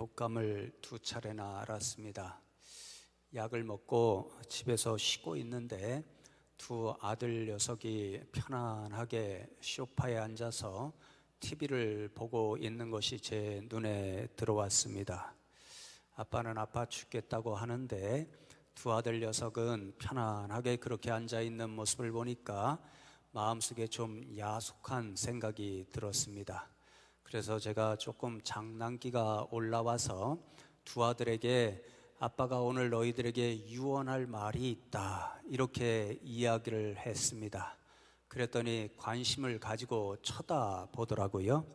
독감을 2차례나 앓았습니다. 약을 먹고 집에서 쉬고 있는데 두 아들 녀석이 편안하게 소파에 앉아서 TV를 보고 있는 것이 제 눈에 들어왔습니다. 아빠는 아파 죽겠다고 하는데 두 아들 녀석은 편안하게 그렇게 앉아있는 모습을 보니까 마음속에 좀 야속한 생각이 들었습니다. 그래서 제가 조금 장난기가 올라와서 두 아들에게 아빠가 오늘 너희들에게 유언할 말이 있다 이렇게 이야기를 했습니다. 그랬더니 관심을 가지고 쳐다보더라고요.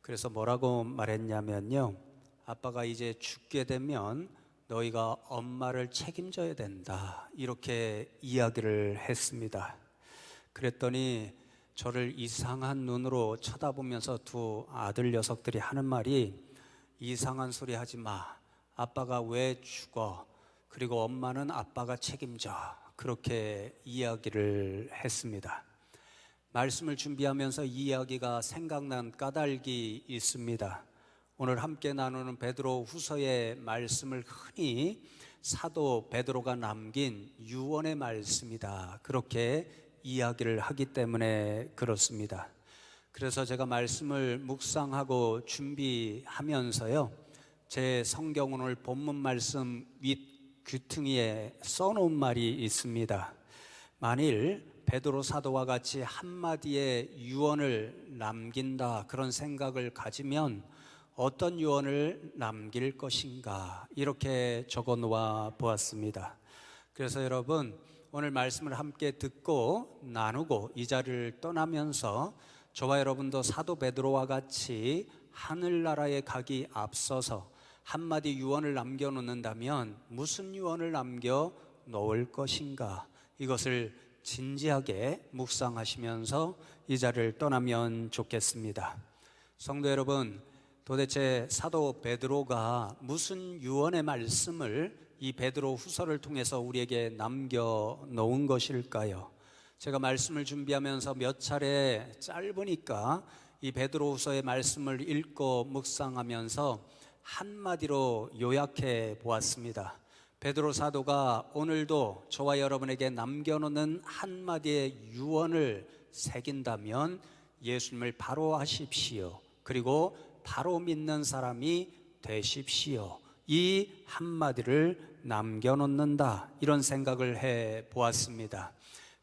그래서 뭐라고 말했냐면요, 아빠가 이제 죽게 되면 너희가 엄마를 책임져야 된다 이렇게 이야기를 했습니다. 그랬더니 저를 이상한 눈으로 쳐다보면서 두 아들 녀석들이 하는 말이, 이상한 소리 하지 마, 아빠가 왜 죽어, 그리고 엄마는 아빠가 책임져, 그렇게 이야기를 했습니다. 말씀을 준비하면서 이 이야기가 생각난 까닭이 있습니다. 오늘 함께 나누는 베드로 후서의 말씀을 흔히 사도 베드로가 남긴 유언의 말씀이다 그렇게 이야기를 하기 때문에 그렇습니다. 그래서 제가 말씀을 묵상하고 준비하면서요, 제 성경 오늘 본문 말씀 윗 귀퉁이에 써놓은 말이 있습니다. 만일 베드로 사도와 같이 한마디의 유언을 남긴다 그런 생각을 가지면 어떤 유언을 남길 것인가 이렇게 적어 놓아 보았습니다. 그래서 여러분, 오늘 말씀을 함께 듣고 나누고 이 자리를 떠나면서 저와 여러분도 사도 베드로와 같이 하늘나라에 가기 앞서서 한마디 유언을 남겨놓는다면 무슨 유언을 남겨 놓을 것인가, 이것을 진지하게 묵상하시면서 이 자리를 떠나면 좋겠습니다. 성도 여러분, 도대체 사도 베드로가 무슨 유언의 말씀을 이 베드로 후서를 통해서 우리에게 남겨놓은 것일까요? 제가 말씀을 준비하면서 몇 차례 짧으니까 이 베드로 후서의 말씀을 읽고 묵상하면서 한마디로 요약해 보았습니다. 베드로 사도가 오늘도 저와 여러분에게 남겨놓는 한마디의 유언을 새긴다면 예수님을 바로 하십시오, 그리고 바로 믿는 사람이 되십시오, 이 한마디를 남겨놓는다, 이런 생각을 해 보았습니다.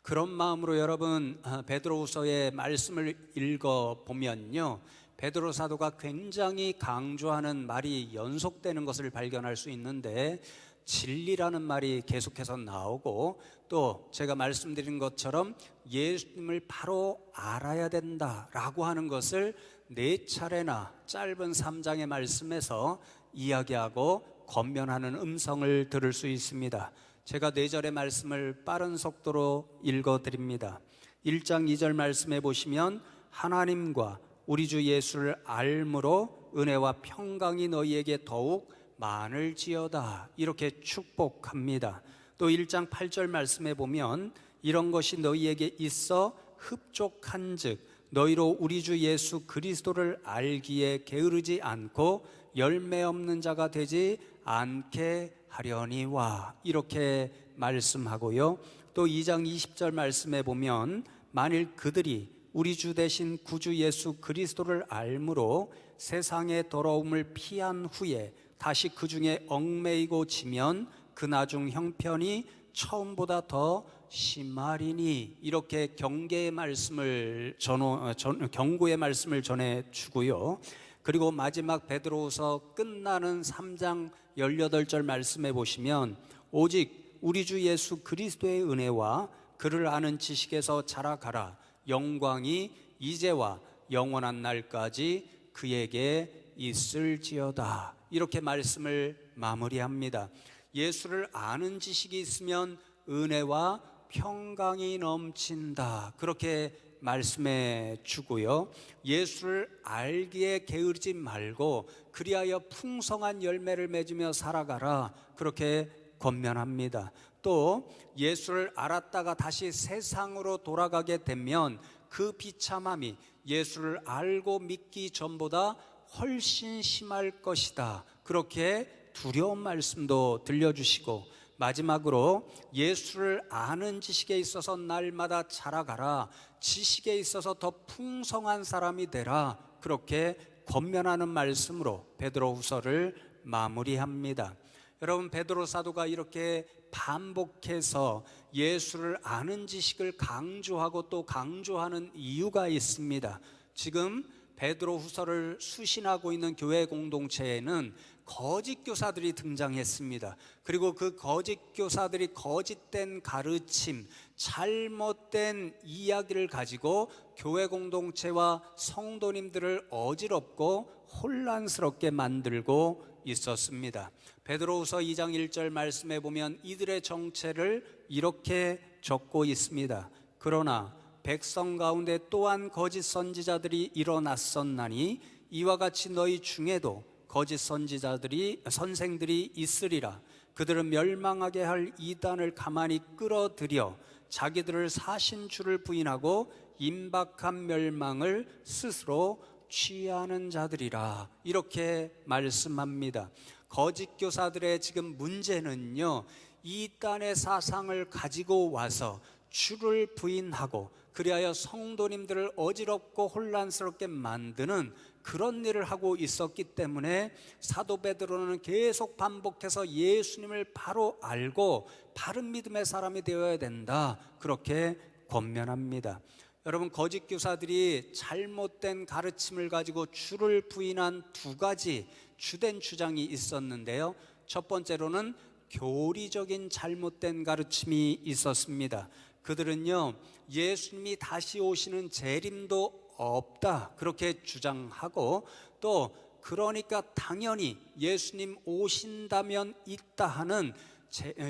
그런 마음으로 여러분, 베드로후서의 말씀을 읽어보면요, 베드로 사도가 굉장히 강조하는 말이 연속되는 것을 발견할 수 있는데, 진리라는 말이 계속해서 나오고, 또 제가 말씀드린 것처럼 예수님을 바로 알아야 된다라고 하는 것을 4차례나 짧은 3장의 말씀에서 이야기하고 권면하는 음성을 들을 수 있습니다. 제가 4절의 말씀을 빠른 속도로 읽어드립니다. 1장 2절 말씀해 보시면, 하나님과 우리 주 예수를 알므로 은혜와 평강이 너희에게 더욱 많을지어다 이렇게 축복합니다. 또 1장 8절 말씀해 보면, 이런 것이 너희에게 있어 흡족한 즉 너희로 우리 주 예수 그리스도를 알기에 게으르지 않고 열매 없는 자가 되지 않게 하려니와 이렇게 말씀하고요. 또 2장 20절 말씀해 보면, 만일 그들이 우리 주 대신 구주 예수 그리스도를 알므로 세상의 더러움을 피한 후에 다시 그 중에 얽매이고 지면 그 나중 형편이 처음보다 더 심하리니 이렇게 경고의 말씀을 전해주고요. 그리고 마지막 베드로후서 끝나는 3장 18절 말씀해 보시면, 오직 우리 주 예수 그리스도의 은혜와 그를 아는 지식에서 자라가라, 영광이 이제와 영원한 날까지 그에게 있을지어다 이렇게 말씀을 마무리합니다. 예수를 아는 지식이 있으면 은혜와 평강이 넘친다 그렇게 말씀해 주고요. 예수를 알기에 게으르지 말고 그리하여 풍성한 열매를 맺으며 살아가라 그렇게 권면합니다. 또 예수를 알았다가 다시 세상으로 돌아가게 되면 그 비참함이 예수를 알고 믿기 전보다 훨씬 심할 것이다 그렇게 두려운 말씀도 들려주시고, 마지막으로 예수를 아는 지식에 있어서 날마다 자라가라, 지식에 있어서 더 풍성한 사람이 되라, 그렇게 권면하는 말씀으로 베드로후서를 마무리합니다. 여러분, 베드로 사도가 이렇게 반복해서 예수를 아는 지식을 강조하고 또 강조하는 이유가 있습니다. 지금 베드로후서를 수신하고 있는 교회 공동체에는 거짓 교사들이 등장했습니다. 그리고 그 거짓 교사들이 거짓된 가르침, 잘못된 이야기를 가지고 교회 공동체와 성도님들을 어지럽고 혼란스럽게 만들고 있었습니다. 베드로후서 2장 1절 말씀에 보면 이들의 정체를 이렇게 적고 있습니다. 그러나 백성 가운데 또한 거짓 선지자들이 일어났었나니 이와 같이 너희 중에도 거짓 선생들이 있으리라. 그들은 멸망하게 할 이단을 가만히 끌어들여 자기들을 사신 주를 부인하고 임박한 멸망을 스스로 취하는 자들이라. 이렇게 말씀합니다. 거짓 교사들의 지금 문제는요, 이단의 사상을 가지고 와서 주를 부인하고 그리하여 성도님들을 어지럽고 혼란스럽게 만드는 그런 일을 하고 있었기 때문에 사도 베드로는 계속 반복해서 예수님을 바로 알고 바른 믿음의 사람이 되어야 된다, 그렇게 권면합니다. 여러분, 거짓 교사들이 잘못된 가르침을 가지고 주를 부인한 두 가지 주된 주장이 있었는데요, 첫 번째로는 교리적인 잘못된 가르침이 있었습니다. 그들은요, 예수님이 다시 오시는 재림도 없다, 그렇게 주장하고, 또 그러니까 당연히 예수님 오신다면 있다 하는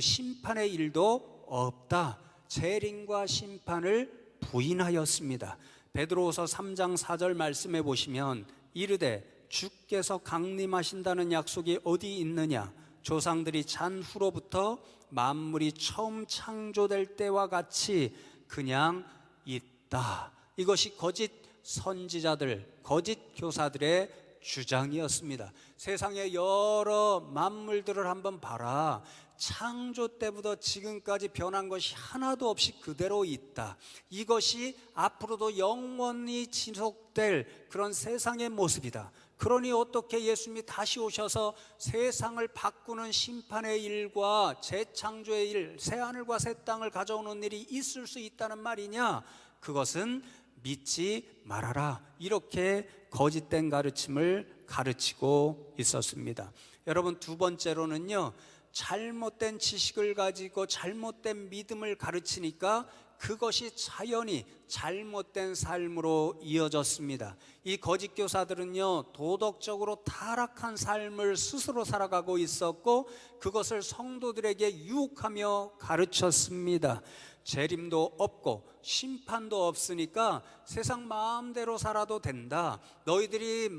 심판의 일도 없다, 재림과 심판을 부인하였습니다. 베드로후서 3장 4절 말씀해 보시면 이르되 주께서 강림하신다는 약속이 어디 있느냐, 조상들이 잔 후로부터 만물이 처음 창조될 때와 같이 그냥 있다. 이것이 거짓 선지자들, 거짓 교사들의 주장이었습니다. 세상의 여러 만물들을 한번 봐라. 창조 때부터 지금까지 변한 것이 하나도 없이 그대로 있다. 이것이 앞으로도 영원히 지속될 그런 세상의 모습이다. 그러니 어떻게 예수님이 다시 오셔서 세상을 바꾸는 심판의 일과 재창조의 일, 새하늘과 새 땅을 가져오는 일이 있을 수 있다는 말이냐? 그것은 믿지 말아라. 이렇게 거짓된 가르침을 가르치고 있었습니다. 여러분, 두 번째로는요, 잘못된 지식을 가지고 잘못된 믿음을 가르치니까 그것이 자연히 잘못된 삶으로 이어졌습니다. 이 거짓 교사들은요, 도덕적으로 타락한 삶을 스스로 살아가고 있었고 그것을 성도들에게 유혹하며 가르쳤습니다. 재림도 없고 심판도 없으니까 세상 마음대로 살아도 된다. 너희들이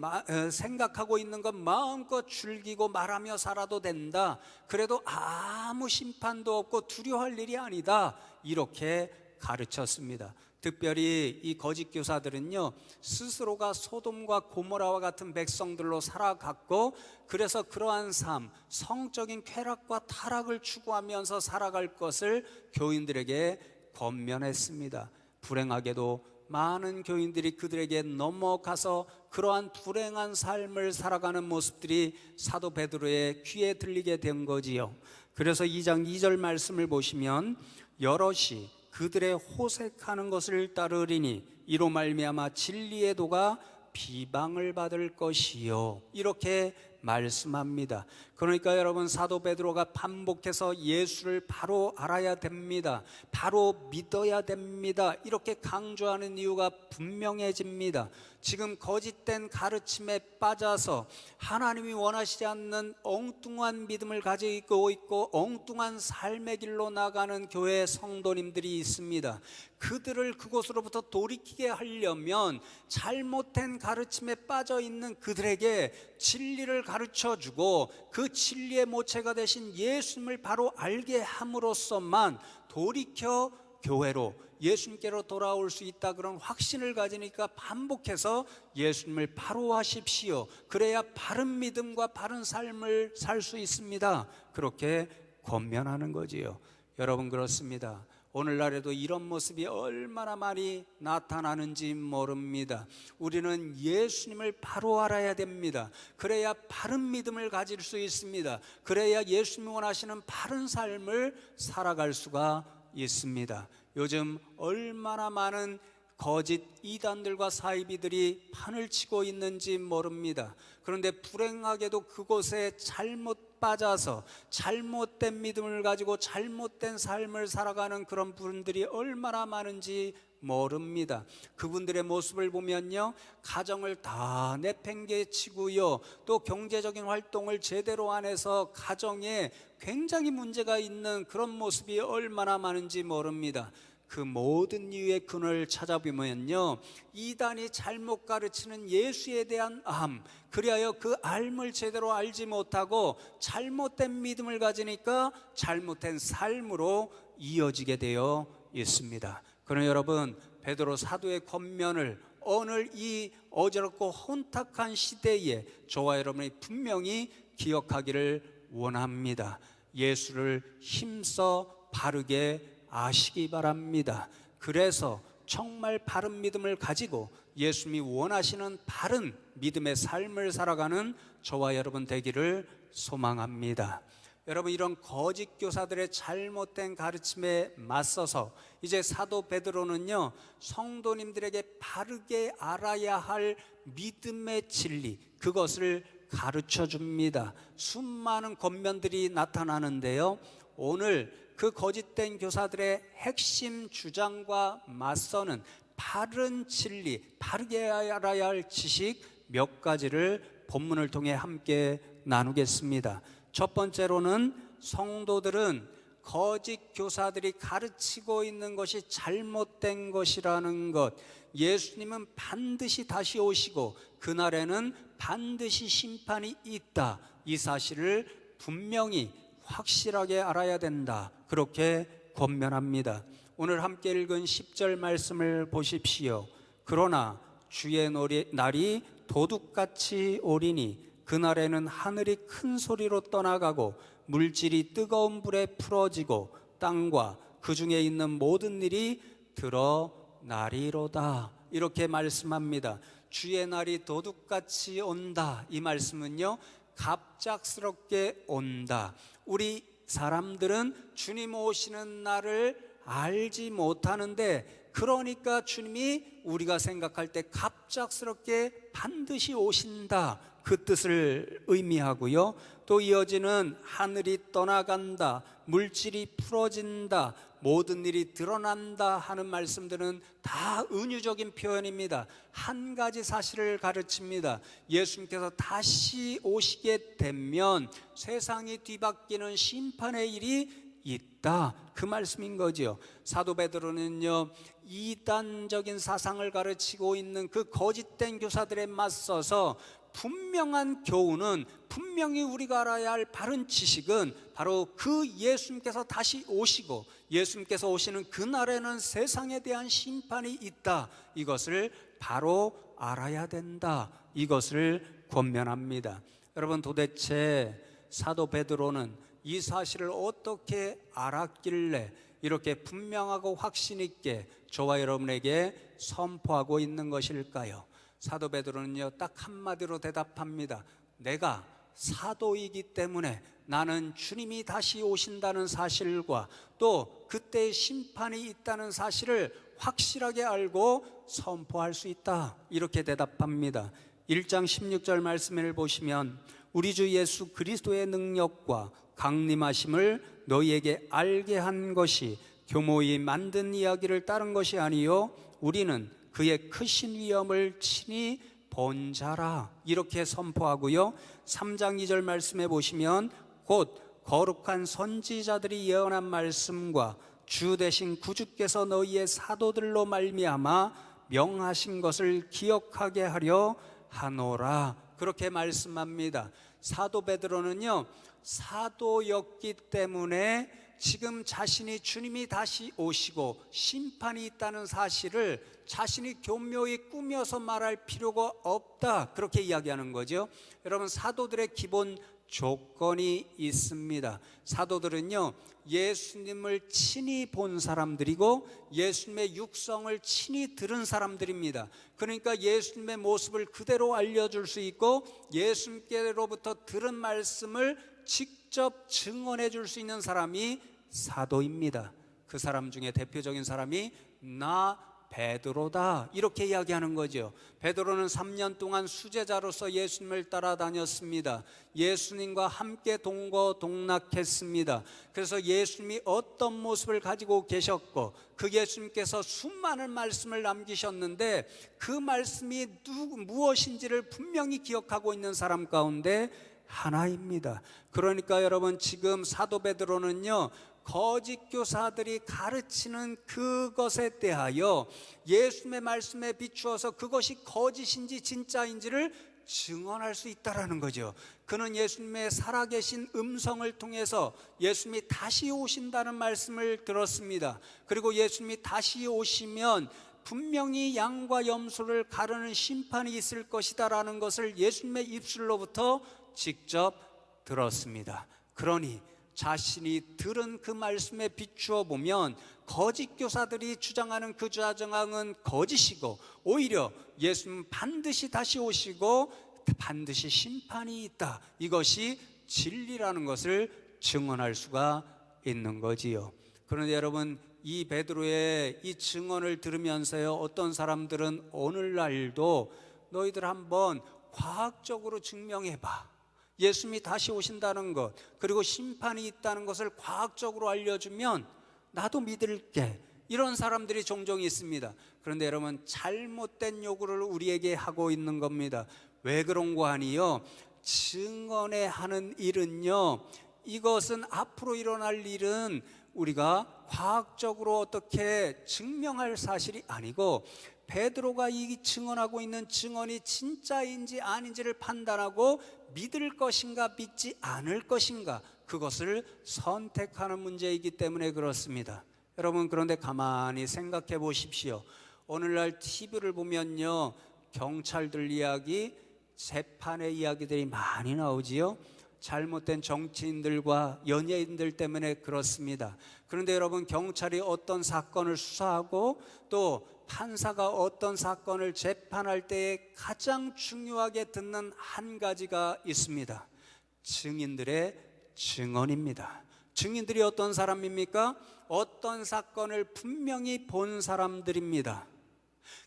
생각하고 있는 것 마음껏 즐기고 말하며 살아도 된다. 그래도 아무 심판도 없고 두려워할 일이 아니다. 이렇게 가르쳤습니다. 특별히 이 거짓 교사들은요, 스스로가 소돔과 고모라와 같은 백성들로 살아갔고 그래서 그러한 삶, 성적인 쾌락과 타락을 추구하면서 살아갈 것을 교인들에게 권면했습니다. 불행하게도 많은 교인들이 그들에게 넘어가서 그러한 불행한 삶을 살아가는 모습들이 사도 베드로의 귀에 들리게 된 거지요. 그래서 2장 2절 말씀을 보시면 여럿이 그들의 호색하는 것을 따르리니 이로 말미암아 진리의 도가 비방을 받을 것이요, 이렇게 말씀합니다. 그러니까 여러분, 사도 베드로가 반복해서 예수를 바로 알아야 됩니다, 바로 믿어야 됩니다, 이렇게 강조하는 이유가 분명해집니다. 지금 거짓된 가르침에 빠져서 하나님이 원하시지 않는 엉뚱한 믿음을 가지고 있고 엉뚱한 삶의 길로 나가는 교회 성도님들이 있습니다. 그들을 그곳으로부터 돌이키게 하려면 잘못된 가르침에 빠져 있는 그들에게 진리를 가르쳐주고 그 진리의 모체가 되신 예수님을 바로 알게 함으로써만 돌이켜 교회로, 예수님께로 돌아올 수 있다, 그런 확신을 가지니까 반복해서 예수님을 바로 하십시오. 그래야 바른 믿음과 바른 삶을 살 수 있습니다. 그렇게 권면하는 거지요. 여러분, 그렇습니다. 오늘날에도 이런 모습이 얼마나 많이 나타나는지 모릅니다. 우리는 예수님을 바로 알아야 됩니다. 그래야 바른 믿음을 가질 수 있습니다. 그래야 예수님이 원하시는 바른 삶을 살아갈 수가 있습니다. 요즘 얼마나 많은 거짓 이단들과 사이비들이 판을 치고 있는지 모릅니다. 그런데 불행하게도 그곳에 잘못 빠져서 잘못된 믿음을 가지고 잘못된 삶을 살아가는 그런 분들이 얼마나 많은지 모릅니다. 그분들의 모습을 보면요, 가정을 다 내팽개치고요, 또 경제적인 활동을 제대로 안 해서 가정에 굉장히 문제가 있는 그런 모습이 얼마나 많은지 모릅니다. 그 모든 이유의 근원을 찾아보면요, 이단이 잘못 가르치는 예수에 대한 암, 그리하여 그 암을 제대로 알지 못하고 잘못된 믿음을 가지니까 잘못된 삶으로 이어지게 되어 있습니다. 그러나 여러분, 베드로 사도의 권면을 오늘 이 어지럽고 혼탁한 시대에 저와 여러분이 분명히 기억하기를 원합니다. 예수를 힘써 바르게 아시기 바랍니다. 그래서 정말 바른 믿음을 가지고 예수님이 원하시는 바른 믿음의 삶을 살아가는 저와 여러분 되기를 소망합니다. 여러분, 이런 거짓 교사들의 잘못된 가르침에 맞서서 이제 사도 베드로는요, 성도님들에게 바르게 알아야 할 믿음의 진리, 그것을 가르쳐 줍니다. 수많은 권면들이 나타나는데요, 오늘 그 거짓된 교사들의 핵심 주장과 맞서는 바른 진리, 바르게 알아야 할 지식 몇 가지를 본문을 통해 함께 나누겠습니다. 첫 번째로는 성도들은 거짓 교사들이 가르치고 있는 것이 잘못된 것이라는 것, 예수님은 반드시 다시 오시고 그날에는 반드시 심판이 있다, 이 사실을 분명히 확실하게 알아야 된다, 그렇게 권면합니다. 오늘 함께 읽은 10절 말씀을 보십시오. 그러나 주의 날이 도둑같이 오리니 그날에는 하늘이 큰 소리로 떠나가고 물질이 뜨거운 불에 풀어지고 땅과 그 중에 있는 모든 일이 드러나리로다, 이렇게 말씀합니다. 주의 날이 도둑같이 온다, 이 말씀은요, 갑작스럽게 온다. 우리 사람들은 주님 오시는 날을 알지 못하는데, 그러니까 주님이 우리가 생각할 때 갑작스럽게 반드시 오신다, 그 뜻을 의미하고요. 또 이어지는 하늘이 떠나간다, 물질이 풀어진다, 모든 일이 드러난다 하는 말씀들은 다 은유적인 표현입니다. 한 가지 사실을 가르칩니다. 예수님께서 다시 오시게 되면 세상이 뒤바뀌는 심판의 일이 있다, 그 말씀인 거지요. 사도 베드로는요, 이단적인 사상을 가르치고 있는 그 거짓된 교사들에 맞서서 분명한 교훈은, 분명히 우리가 알아야 할 바른 지식은 바로 그 예수님께서 다시 오시고 예수님께서 오시는 그날에는 세상에 대한 심판이 있다, 이것을 바로 알아야 된다, 이것을 권면합니다. 여러분, 도대체 사도 베드로는 이 사실을 어떻게 알았길래 이렇게 분명하고 확신 있게 저와 여러분에게 선포하고 있는 것일까요? 사도 베드로는요, 딱 한마디로 대답합니다. 내가 사도이기 때문에 나는 주님이 다시 오신다는 사실과 또 그때의 심판이 있다는 사실을 확실하게 알고 선포할 수 있다, 이렇게 대답합니다. 1장 16절 말씀을 보시면 우리 주 예수 그리스도의 능력과 강림하심을 너희에게 알게 한 것이 교모의 만든 이야기를 따른 것이 아니요 우리는 그의 크신 위엄을 친히 본 자라, 이렇게 선포하고요. 3장 2절 말씀해 보시면 곧 거룩한 선지자들이 예언한 말씀과 주 되신 구주께서 너희의 사도들로 말미암아 명하신 것을 기억하게 하려 하노라, 그렇게 말씀합니다. 사도 베드로는요, 사도였기 때문에 지금 자신이 주님이 다시 오시고 심판이 있다는 사실을 자신이 교묘히 꾸며서 말할 필요가 없다, 그렇게 이야기하는 거죠. 여러분, 사도들의 기본 조건이 있습니다. 사도들은요, 예수님을 친히 본 사람들이고 예수님의 육성을 친히 들은 사람들입니다. 그러니까 예수님의 모습을 그대로 알려줄 수 있고 예수님께로부터 들은 말씀을 직접 증언해 줄 수 있는 사람이 사도입니다. 그 사람 중에 대표적인 사람이 나 베드로다, 이렇게 이야기하는 거죠. 베드로는 3년 동안 수제자로서 예수님을 따라다녔습니다. 예수님과 함께 동거동락했습니다. 그래서 예수님이 어떤 모습을 가지고 계셨고 그 예수님께서 수많은 말씀을 남기셨는데 그 말씀이 무엇인지를 분명히 기억하고 있는 사람 가운데 하나입니다. 그러니까 여러분, 지금 사도 베드로는요, 거짓 교사들이 가르치는 그것에 대하여 예수님의 말씀에 비추어서 그것이 거짓인지 진짜인지를 증언할 수 있다라는 거죠. 그는 예수님의 살아계신 음성을 통해서 예수님이 다시 오신다는 말씀을 들었습니다. 그리고 예수님이 다시 오시면 분명히 양과 염소를 가르는 심판이 있을 것이다라는 것을 예수님의 입술로부터 직접 들었습니다. 그러니 자신이 들은 그 말씀에 비추어 보면 거짓 교사들이 주장하는 그 주장은 거짓이고 오히려 예수님은 반드시 다시 오시고 반드시 심판이 있다, 이것이 진리라는 것을 증언할 수가 있는 거지요. 그런데 여러분, 이 베드로의 이 증언을 들으면서요, 어떤 사람들은 오늘날도 너희들 한번 과학적으로 증명해봐, 예수님이 다시 오신다는 것, 그리고 심판이 있다는 것을 과학적으로 알려주면 나도 믿을게, 이런 사람들이 종종 있습니다. 그런데 여러분, 잘못된 요구를 우리에게 하고 있는 겁니다. 왜 그런고 하니요, 증언에 하는 일은요, 이것은 앞으로 일어날 일은 우리가 과학적으로 어떻게 증명할 사실이 아니고 베드로가 이 증언하고 있는 증언이 진짜인지 아닌지를 판단하고 믿을 것인가 믿지 않을 것인가, 그것을 선택하는 문제이기 때문에 그렇습니다. 여러분, 그런데 가만히 생각해 보십시오. 오늘날 TV를 보면요, 경찰들 이야기, 재판의 이야기들이 많이 나오지요. 잘못된 정치인들과 연예인들 때문에 그렇습니다. 그런데 여러분, 경찰이 어떤 사건을 수사하고 또 판사가 어떤 사건을 재판할 때에 가장 중요하게 듣는 한 가지가 있습니다. 증인들의 증언입니다. 증인들이 어떤 사람입니까? 어떤 사건을 분명히 본 사람들입니다.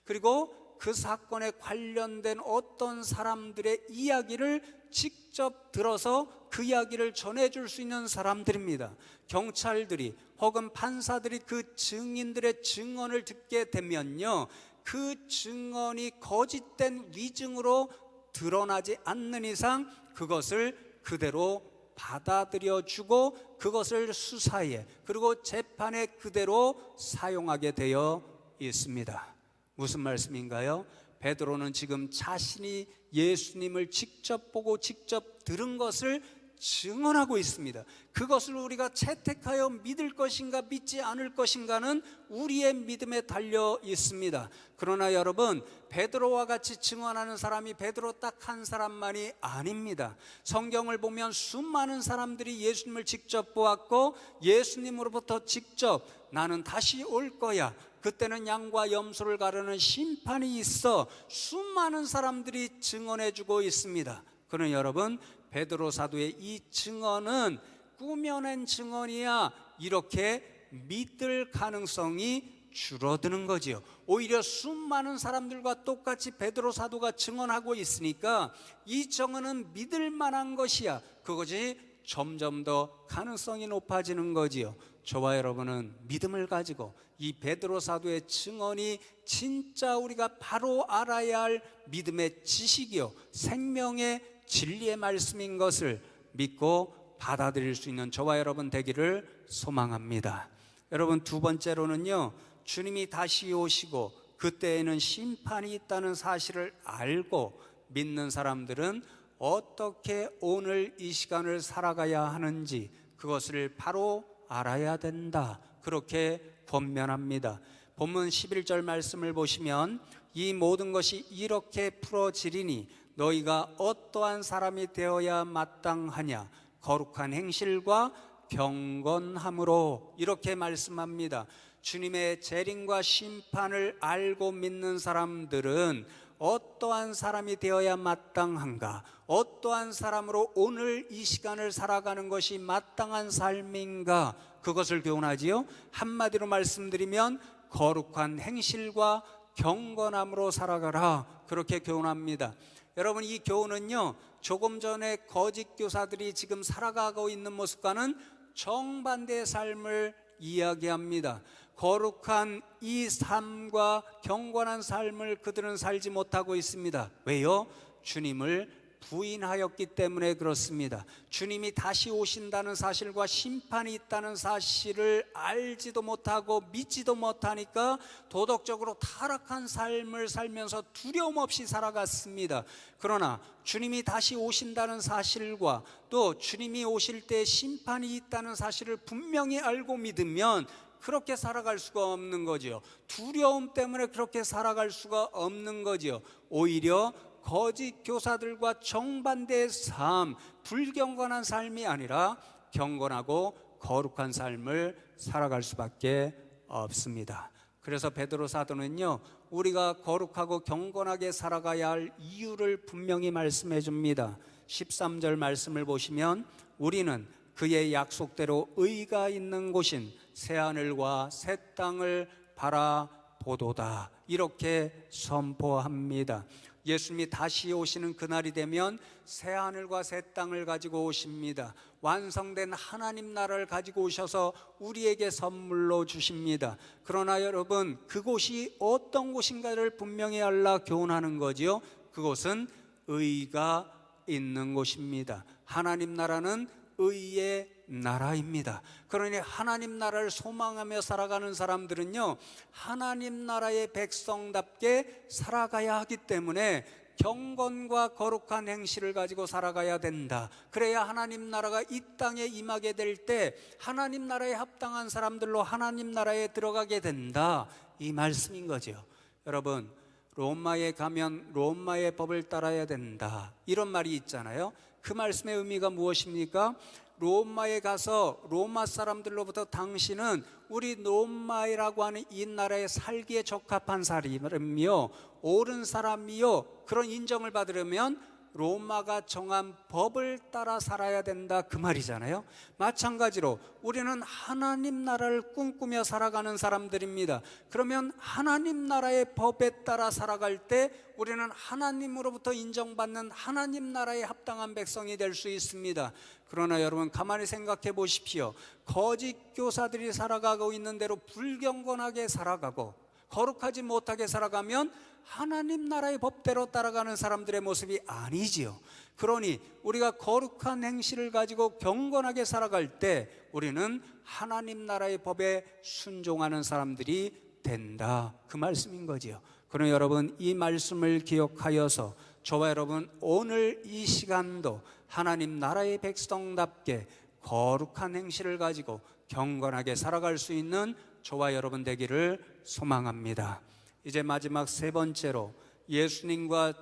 그리고 그 사건에 관련된 어떤 사람들의 이야기를 직접 들어서 그 이야기를 전해줄 수 있는 사람들입니다. 경찰들이 혹은 판사들이 그 증인들의 증언을 듣게 되면요, 그 증언이 거짓된 위증으로 드러나지 않는 이상 그것을 그대로 받아들여주고 그것을 수사에 그리고 재판에 그대로 사용하게 되어 있습니다. 무슨 말씀인가요? 베드로는 지금 자신이 예수님을 직접 보고 직접 들은 것을 증언하고 있습니다. 그것을 우리가 채택하여 믿을 것인가 믿지 않을 것인가는 우리의 믿음에 달려 있습니다. 그러나 여러분, 베드로와 같이 증언하는 사람이 베드로 딱 한 사람만이 아닙니다. 성경을 보면 수많은 사람들이 예수님을 직접 보았고 예수님으로부터 직접 나는 다시 올 거야, 그때는 양과 염소를 가르는 심판이 있어, 수많은 사람들이 증언해주고 있습니다. 그러나 여러분, 베드로 사도의 이 증언은 꾸며낸 증언이야, 이렇게 믿을 가능성이 줄어드는 거지요. 오히려 수많은 사람들과 똑같이 베드로 사도가 증언하고 있으니까 이 증언은 믿을 만한 것이야, 그것이 점점 더 가능성이 높아지는 거지요. 저와 여러분은 믿음을 가지고 이 베드로 사도의 증언이 진짜 우리가 바로 알아야 할 믿음의 지식이요, 생명의 진리의 말씀인 것을 믿고 받아들일 수 있는 저와 여러분 되기를 소망합니다. 여러분, 두 번째로는요, 주님이 다시 오시고 그때에는 심판이 있다는 사실을 알고 믿는 사람들은 어떻게 오늘 이 시간을 살아가야 하는지 그것을 바로 알아야 된다. 그렇게 권면합니다. 본문 11절 말씀을 보시면 이 모든 것이 이렇게 풀어지리니 너희가 어떠한 사람이 되어야 마땅하냐? 거룩한 행실과 경건함으로, 이렇게 말씀합니다. 주님의 재림과 심판을 알고 믿는 사람들은 어떠한 사람이 되어야 마땅한가? 어떠한 사람으로 오늘 이 시간을 살아가는 것이 마땅한 삶인가? 그것을 교훈하지요. 한마디로 말씀드리면 거룩한 행실과 경건함으로 살아가라, 그렇게 교훈합니다. 여러분, 이 교훈은요, 조금 전에 거짓 교사들이 지금 살아가고 있는 모습과는 정반대의 삶을 이야기합니다. 거룩한 이 삶과 경건한 삶을 그들은 살지 못하고 있습니다. 왜요? 주님을 부인하였기 때문에 그렇습니다. 주님이 다시 오신다는 사실과 심판이 있다는 사실을 알지도 못하고 믿지도 못하니까 도덕적으로 타락한 삶을 살면서 두려움 없이 살아갔습니다. 그러나 주님이 다시 오신다는 사실과 또 주님이 오실 때 심판이 있다는 사실을 분명히 알고 믿으면 그렇게 살아갈 수가 없는 거죠. 두려움 때문에 그렇게 살아갈 수가 없는 거죠. 오히려 거짓 교사들과 정반대의 삶, 불경건한 삶이 아니라 경건하고 거룩한 삶을 살아갈 수밖에 없습니다. 그래서 베드로 사도는요, 우리가 거룩하고 경건하게 살아가야 할 이유를 분명히 말씀해 줍니다. 13절 말씀을 보시면 우리는 그의 약속대로 의가 있는 곳인 새하늘과 새 땅을 바라보도다, 이렇게 선포합니다. 예수님이 다시 오시는 그날이 되면 새하늘과 새 땅을 가지고 오십니다. 완성된 하나님 나라를 가지고 오셔서 우리에게 선물로 주십니다. 그러나 여러분, 그곳이 어떤 곳인가를 분명히 알라 교훈하는 거지요. 그곳은 의가 있는 곳입니다. 하나님 나라는 의의 나라입니다. 그러니 하나님 나라를 소망하며 살아가는 사람들은요, 하나님 나라의 백성답게 살아가야 하기 때문에 경건과 거룩한 행실을 가지고 살아가야 된다. 그래야 하나님 나라가 이 땅에 임하게 될 때 하나님 나라에 합당한 사람들로 하나님 나라에 들어가게 된다, 이 말씀인 거죠. 여러분, 로마에 가면 로마의 법을 따라야 된다, 이런 말이 있잖아요. 그 말씀의 의미가 무엇입니까? 로마에 가서 로마 사람들로부터 당신은 우리 로마이라고 하는 이 나라에 살기에 적합한 사람이요, 옳은 사람이요, 그런 인정을 받으려면 로마가 정한 법을 따라 살아야 된다, 그 말이잖아요. 마찬가지로 우리는 하나님 나라를 꿈꾸며 살아가는 사람들입니다. 그러면 하나님 나라의 법에 따라 살아갈 때 우리는 하나님으로부터 인정받는 하나님 나라에 합당한 백성이 될 수 있습니다. 그러나 여러분, 가만히 생각해 보십시오. 거짓 교사들이 살아가고 있는 대로 불경건하게 살아가고 거룩하지 못하게 살아가면 하나님 나라의 법대로 따라가는 사람들의 모습이 아니지요. 그러니 우리가 거룩한 행실을 가지고 경건하게 살아갈 때 우리는 하나님 나라의 법에 순종하는 사람들이 된다, 그 말씀인 거지요. 그러나 여러분, 이 말씀을 기억하여서 저와 여러분 오늘 이 시간도 하나님 나라의 백성답게 거룩한 행실을 가지고 경건하게 살아갈 수 있는 저와 여러분 되기를 소망합니다. 이제 마지막 세 번째로 예수님의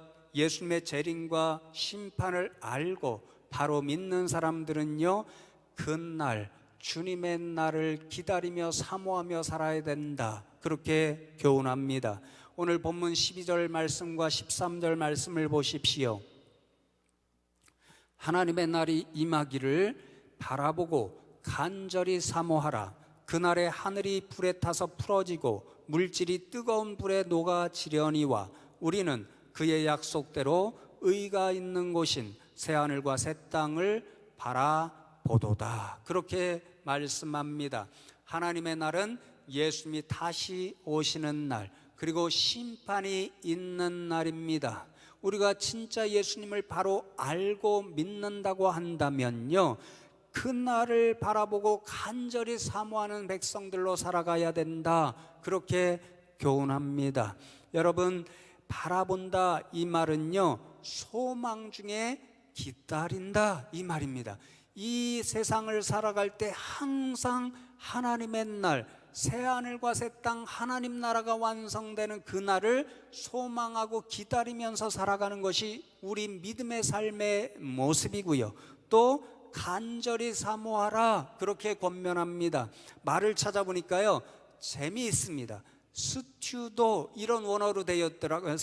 재림과 심판을 알고 바로 믿는 사람들은요, 그날 주님의 날을 기다리며 사모하며 살아야 된다, 그렇게 교훈합니다. 오늘 본문 12절 말씀과 13절 말씀을 보십시오. 하나님의 날이 임하기를 바라보고 간절히 사모하라. 그날에 하늘이 불에 타서 풀어지고 물질이 뜨거운 불에 녹아지려니와 우리는 그의 약속대로 의가 있는 곳인 새하늘과 새 땅을 바라보도다, 그렇게 말씀합니다. 하나님의 날은 예수님이 다시 오시는 날, 그리고 심판이 있는 날입니다. 우리가 진짜 예수님을 바로 알고 믿는다고 한다면요, 그날을 바라보고 간절히 사모하는 백성들로 살아가야 된다, 그렇게 교훈합니다. 여러분, 바라본다 이 말은요, 소망 중에 기다린다 이 말입니다. 이 세상을 살아갈 때 항상 하나님의 날, 새하늘과 새 땅 하나님 나라가 완성되는 그 날을 소망하고 기다리면서 살아가는 것이 우리 믿음의 삶의 모습이고요. 또 간절히 사모하라, 그렇게 권면합니다. 말을 찾아보니까요, 재미있습니다. 스튜도 이런 원어로 되어 있더라고요.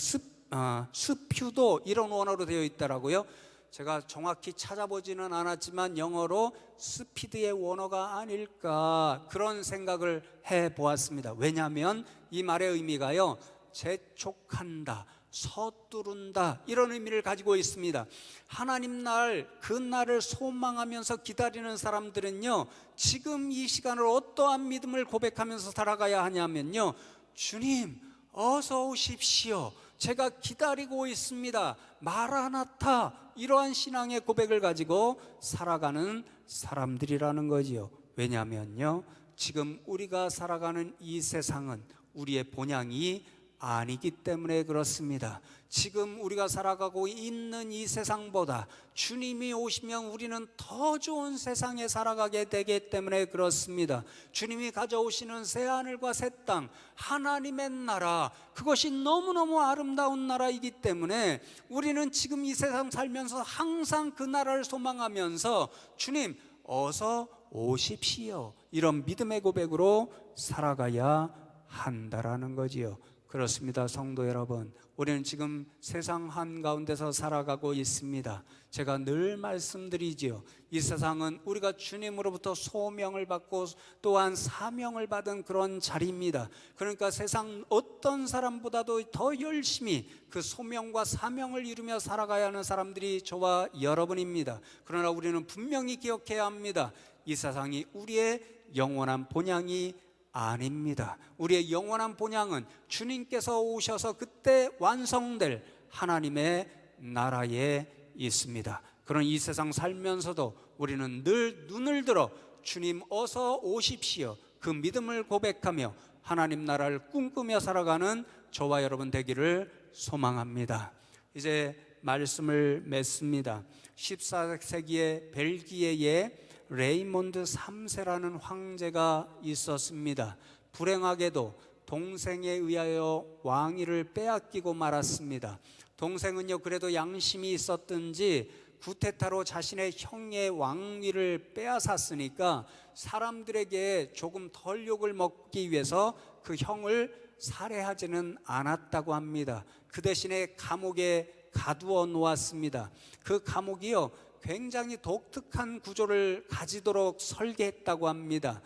스퓨도 이런 원어로 되어 있더라고요. 제가 정확히 찾아보지는 않았지만 영어로 스피드의 원어가 아닐까, 그런 생각을 해보았습니다. 왜냐하면 이 말의 의미가요, 재촉한다, 서두른다, 이런 의미를 가지고 있습니다. 하나님 날, 그 날을 소망하면서 기다리는 사람들은요, 지금 이 시간을 어떠한 믿음을 고백하면서 살아가야 하냐면요, 주님 어서 오십시오, 제가 기다리고 있습니다, 마라나타, 이러한 신앙의 고백을 가지고 살아가는 사람들이라는 거지요. 왜냐하면요, 지금 우리가 살아가는 이 세상은 우리의 본향이 아니기 때문에 그렇습니다. 지금 우리가 살아가고 있는 이 세상보다 주님이 오시면 우리는 더 좋은 세상에 살아가게 되기 때문에 그렇습니다. 주님이 가져오시는 새하늘과 새 땅, 하나님의 나라, 그것이 너무너무 아름다운 나라이기 때문에 우리는 지금 이 세상 살면서 항상 그 나라를 소망하면서 주님 어서 오십시오, 이런 믿음의 고백으로 살아가야 한다라는 거지요. 그렇습니다. 성도 여러분, 우리는 지금 세상 한가운데서 살아가고 있습니다. 제가 늘 말씀드리지요, 이 세상은 우리가 주님으로부터 소명을 받고 또한 사명을 받은 그런 자리입니다. 그러니까 세상 어떤 사람보다도 더 열심히 그 소명과 사명을 이루며 살아가야 하는 사람들이 저와 여러분입니다. 그러나 우리는 분명히 기억해야 합니다. 이 세상이 우리의 영원한 본향이 아닙니다. 우리의 영원한 본향은 주님께서 오셔서 그때 완성될 하나님의 나라에 있습니다. 그런 이 세상 살면서도 우리는 늘 눈을 들어 주님 어서 오십시오, 그 믿음을 고백하며 하나님 나라를 꿈꾸며 살아가는 저와 여러분 되기를 소망합니다. 이제 말씀을 맺습니다. 14세기의 벨기에에 레이몬드 3세라는 황제가 있었습니다. 불행하게도 동생에 의하여 왕위를 빼앗기고 말았습니다. 동생은요, 그래도 양심이 있었든지 구테타로 자신의 형의 왕위를 빼앗았으니까 사람들에게 조금 덜 욕을 먹기 위해서 그 형을 살해하지는 않았다고 합니다. 그 대신에 감옥에 가두어 놓았습니다. 그 감옥이요, 굉장히 독특한 구조를 가지도록 설계했다고 합니다.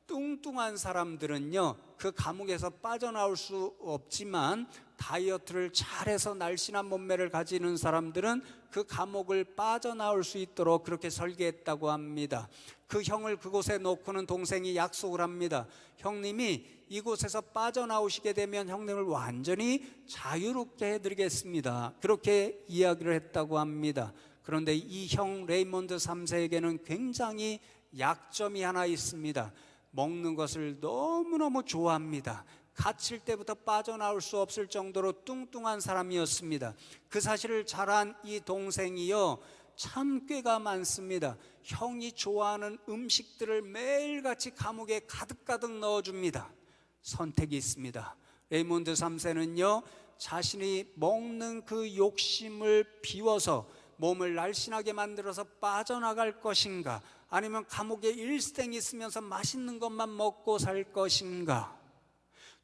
뚱뚱한 사람들은요, 그 감옥에서 빠져나올 수 없지만 다이어트를 잘해서 날씬한 몸매를 가지는 사람들은 그 감옥을 빠져나올 수 있도록 그렇게 설계했다고 합니다. 그 형을 그곳에 놓고는 동생이 약속을 합니다. 형님이 이곳에서 빠져나오시게 되면 형님을 완전히 자유롭게 해드리겠습니다, 그렇게 이야기를 했다고 합니다. 그런데 이 형 레이몬드 3세에게는 굉장히 약점이 하나 있습니다. 먹는 것을 너무너무 좋아합니다. 갇힐 때부터 빠져나올 수 없을 정도로 뚱뚱한 사람이었습니다. 그 사실을 잘 안 이 동생이요, 참 꾀가 많습니다. 형이 좋아하는 음식들을 매일같이 감옥에 가득가득 넣어줍니다. 선택이 있습니다. 레이몬드 3세는요, 자신이 먹는 그 욕심을 비워서 몸을 날씬하게 만들어서 빠져나갈 것인가, 아니면 감옥에 일생 있으면서 맛있는 것만 먹고 살 것인가,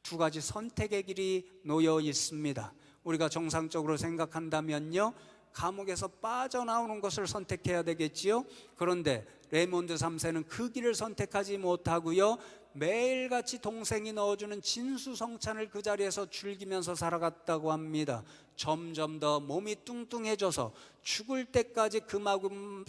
두 가지 선택의 길이 놓여 있습니다. 우리가 정상적으로 생각한다면요, 감옥에서 빠져나오는 것을 선택해야 되겠지요. 그런데 레이몬드 3세는 그 길을 선택하지 못하고요, 매일같이 동생이 넣어주는 진수성찬을 그 자리에서 즐기면서 살아갔다고 합니다. 점점 더 몸이 뚱뚱해져서 죽을 때까지 그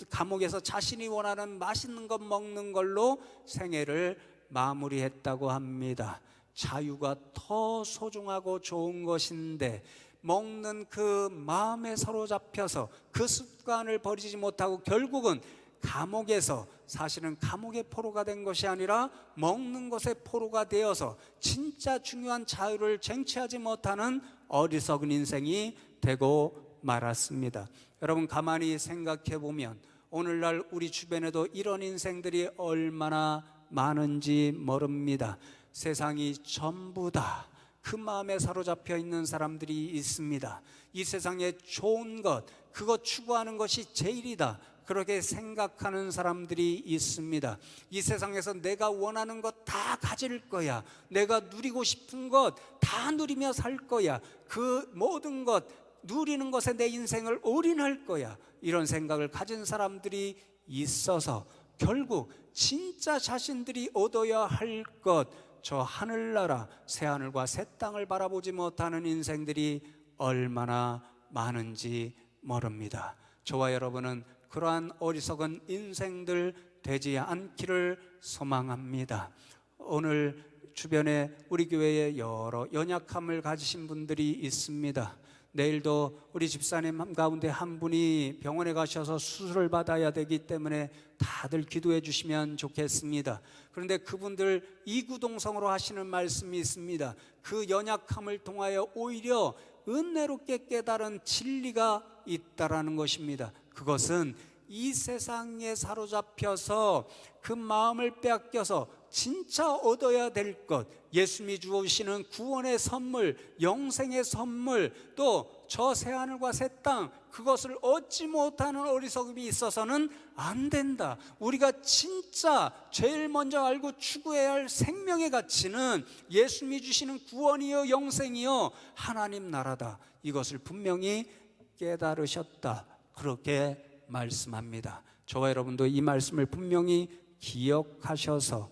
감옥에서 자신이 원하는 맛있는 것 먹는 걸로 생애를 마무리했다고 합니다. 자유가 더 소중하고 좋은 것인데 먹는 그 마음에 사로잡혀서 그 습관을 버리지 못하고 결국은 감옥에서, 사실은 감옥의 포로가 된 것이 아니라 먹는 것의 포로가 되어서 진짜 중요한 자유를 쟁취하지 못하는 어리석은 인생이 되고 말았습니다. 여러분, 가만히 생각해 보면 오늘날 우리 주변에도 이런 인생들이 얼마나 많은지 모릅니다. 세상이 전부 다 그 마음에 사로잡혀 있는 사람들이 있습니다. 이 세상에 좋은 것, 그것 추구하는 것이 제일이다, 그렇게 생각하는 사람들이 있습니다. 이 세상에서 내가 원하는 것 다 가질 거야, 내가 누리고 싶은 것 다 누리며 살 거야, 그 모든 것 누리는 것에 내 인생을 올인할 거야, 이런 생각을 가진 사람들이 있어서 결국 진짜 자신들이 얻어야 할 것, 저 하늘나라 새하늘과 새 땅을 바라보지 못하는 인생들이 얼마나 많은지 모릅니다. 저와 여러분은 그러한 어리석은 인생들 되지 않기를 소망합니다. 오늘 주변에 우리 교회에 여러 연약함을 가지신 분들이 있습니다. 내일도 우리 집사님 가운데 한 분이 병원에 가셔서 수술을 받아야 되기 때문에 다들 기도해 주시면 좋겠습니다. 그런데 그분들 이구동성으로 하시는 말씀이 있습니다. 그 연약함을 통하여 오히려 은혜롭게 깨달은 진리가 있다라는 것입니다. 그것은 이 세상에 사로잡혀서 그 마음을 빼앗겨서 진짜 얻어야 될 것, 예수님이 주시는 구원의 선물, 영생의 선물, 또 저 새하늘과 새 땅, 그것을 얻지 못하는 어리석음이 있어서는 안 된다. 우리가 진짜 제일 먼저 알고 추구해야 할 생명의 가치는 예수님이 주시는 구원이요 영생이요 하나님 나라다. 이것을 분명히 깨달으셨다, 그렇게 말씀합니다. 저와 여러분도 이 말씀을 분명히 기억하셔서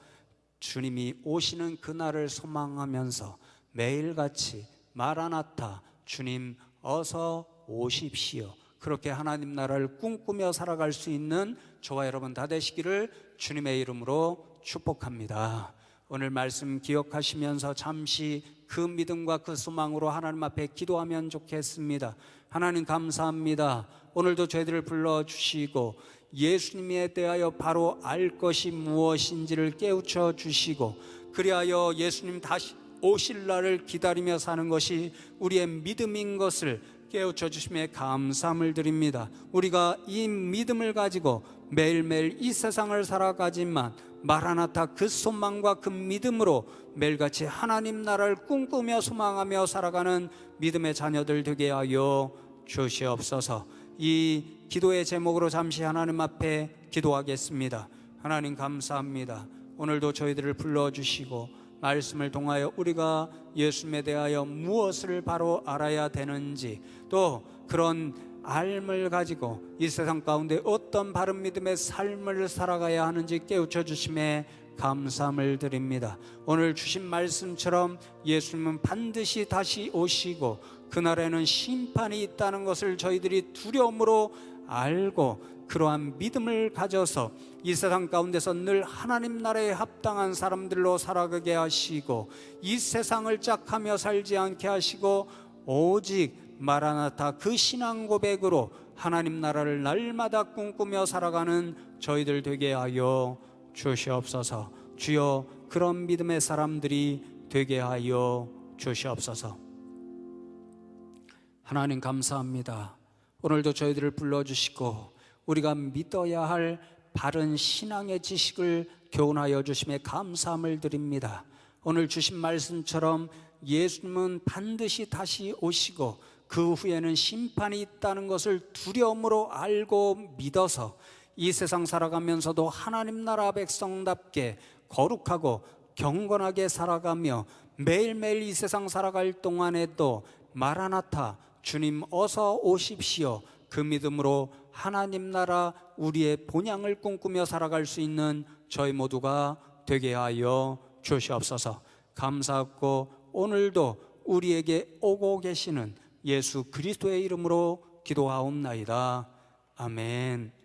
주님이 오시는 그날을 소망하면서 매일같이 마라나타, 주님 어서 오십시오, 그렇게 하나님 나라를 꿈꾸며 살아갈 수 있는 저와 여러분 다 되시기를 주님의 이름으로 축복합니다. 오늘 말씀 기억하시면서 잠시 그 믿음과 그 소망으로 하나님 앞에 기도하면 좋겠습니다. 하나님 감사합니다. 오늘도 저희들을 불러주시고 예수님에 대하여 바로 알 것이 무엇인지를 깨우쳐 주시고, 그리하여 예수님 다시 오실 날을 기다리며 사는 것이 우리의 믿음인 것을 깨우쳐 주심에 감사함을 드립니다. 우리가 이 믿음을 가지고 매일매일 이 세상을 살아가지만 마라나타 그 소망과 그 믿음으로 매일같이 하나님 나라를 꿈꾸며 소망하며 살아가는 믿음의 자녀들 되게 하여 주시옵소서. 이 기도의 제목으로 잠시 하나님 앞에 기도하겠습니다. 하나님 감사합니다. 오늘도 저희들을 불러주시고 말씀을 통하여 우리가 예수님에 대하여 무엇을 바로 알아야 되는지, 또 그런 알을 가지고 이 세상 가운데 어떤 바른 믿음의 삶을 살아가야 하는지 깨우쳐 주심에 감사함을 드립니다. 오늘 주신 말씀처럼 예수님은 반드시 다시 오시고 그날에는 심판이 있다는 것을 저희들이 두려움으로 알고 그러한 믿음을 가져서 이 세상 가운데서 늘 하나님 나라에 합당한 사람들로 살아가게 하시고 이 세상을 짝하며 살지 않게 하시고 오직 마라나타 그 신앙 고백으로 하나님 나라를 날마다 꿈꾸며 살아가는 저희들 되게 하여 주시옵소서. 주여, 그런 믿음의 사람들이 되게 하여 주시옵소서. 하나님 감사합니다. 오늘도 저희들을 불러주시고 우리가 믿어야 할 바른 신앙의 지식을 교훈하여 주심에 감사함을 드립니다. 오늘 주신 말씀처럼 예수님은 반드시 다시 오시고 그 후에는 심판이 있다는 것을 두려움으로 알고 믿어서 이 세상 살아가면서도 하나님 나라 백성답게 거룩하고 경건하게 살아가며 매일매일 이 세상 살아갈 동안에도 마라나타, 주님 어서 오십시오, 그 믿음으로 하나님 나라 우리의 본향을 꿈꾸며 살아갈 수 있는 저희 모두가 되게 하여 주시옵소서. 감사하고 오늘도 우리에게 오고 계시는 예수 그리스도의 이름으로 기도하옵나이다. 아멘.